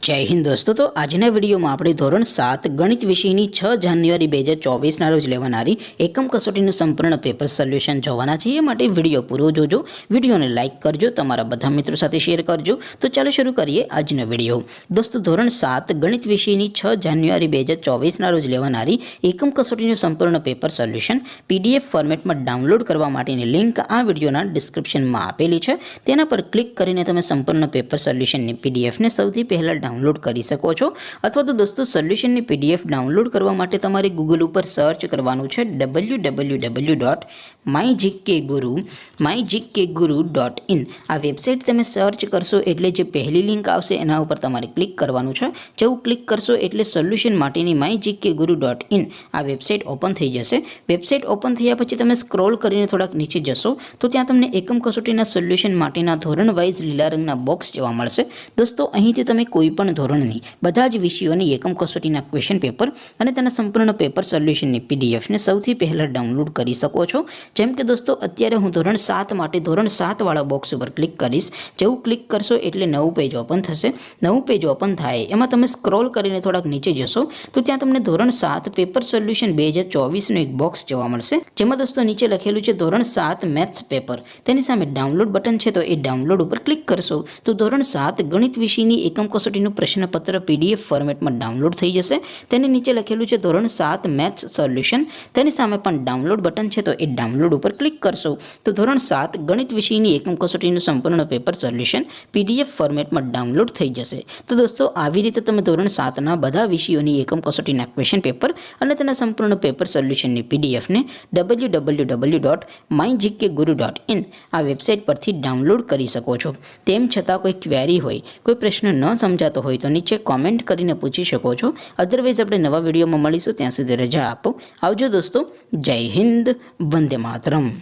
जय हिंद दोस्तों। तो आजना विडियो में આપણે ધોરણ 7 ગણિત વિષયની 6 જાન્યુઆરી 2024 ના રોજ લેવાનારી એકમ કસોટીનું સંપૂર્ણ પેપર સોલ્યુશન જોવાના છે। એ માટે વિડિયો પૂરો જોજો, વિડિયોને લાઈક કરજો, તમારા બધા મિત્રો સાથે શેર કરજો। તો ચાલો શરૂ કરીએ આજનો વિડિયો। દોસ્તો ધોરણ 7 ગણિત વિષયની 6 જાન્યુઆરી 2024 ના રોજ લેવાનારી એકમ કસોટીનું સંપૂર્ણ પેપર સોલ્યુશન પીડીએફ ફોર્મેટમાં ડાઉનલોડ કરવા માટેની લિંક આ વિડિયોના ડિસ્ક્રિપ્શનમાં આપેલી છે। તેના પર ક્લિક કરીને તમે સંપૂર્ણ પેપર સોલ્યુશનની પીડીએફને સૌથી પહેલા डाउनलॉड कर सको छो। अथवा तो दोस्तों सोल्यूशन ने पीडीएफ डाउनलॉड करवा माटे तमारे गूगल पर सर्च करवानुं छे www.mygkguru.in। आ वेबसाइट तमे सर्च करशो एटले जे पहली लिंक आवशे एना उपर तमारे क्लिक करवानुं छे। जेवुं क्लिक करशो एटले सोल्यूशन माटेनी mygkguru.in आ वेबसाइट ओपन थई जशे। वेबसाइट ओपन थया पछी तमे स्क्रॉल करीने थोड़ाक नीचे जशो तो त्यां तमने एकम कसोटीना सोल्यूशन माटेना धोरण वाइज लीला रंगना बॉक्स जोवा मळशे। दोस्तों અહીંથી તમે કોઈ પણ ધોરણની બધા જ વિષયોની એકમ કસોટીના ક્વેશ્ચન પેપર અને તેના સંપૂર્ણ પેપર સોલ્યુશનની પીડીએફને સૌથી પહેલા ડાઉનલોડ કરી શકો છો। જેમ કે દોસ્તો અત્યારે હું ધોરણ 7 માટે ધોરણ 7 વાળા બોક્સ ઉપર ક્લિક કરીશ। જેવું ક્લિક કરશો એટલે નવું પેજ ઓપન થશે। નવું પેજ ઓપન થાય એમાં તમે સ્ક્રોલ કરીને થોડાક નીચે જશો તો ત્યાં તમને ધોરણ 7 પેપર સોલ્યુશન 2024 નું એક બોક્સ જોવા મળશે। જેમાં દોસ્તો નીચે લખેલું છે ધોરણ 7 મેથ્સ પેપર। તેની સામે ડાઉનલોડ બટન છે તો એ ડાઉનલોડ ઉપર ક્લિક કરશો તો ધોરણ 7 ગણિત વિષયની એકમ कसोटीનું प्रश्नपत्र पीडीएफ फॉर्मेट में डाउनलॉड थई जशे। तेनी नीचे लखेलुं छे धोरण 7 मैथ्स सोल्यूशन। तेनी सामे पण डाउनलॉड बटन छे तो ए डाउनलॉड पर क्लिक करशो तो धोरण 7 गणित विषयनी एकम कसोटीનું संपूर्ण पेपर सोल्यूशन पीडीएफ फॉर्मेट में डाउनलॉड थई जशे। तो दोस्तों આવી રીતે તમે ધોરણ 7 ના બધા વિષયોની એકમ કસોટીના ક્વેશ્ચન પેપર અને તેના સંપૂર્ણ પેપર સોલ્યુશનની પીડીએફ ને www.mygkguru.in આ વેબસાઇટ પરથી ડાઉનલોડ કરી શકો છો। તેમ છતાં કોઈ ક્વેરી હોય, કોઈ પ્રશ્ન ન समझातो होय तो नीचे कॉमेंट करीने पूछी शको छो। अदरवाइज अपने नवा विडियो में मळीशुं, त्यां सुधी रजा आपो। आवजो दोस्तों। जय हिंद, वंदे मातरम।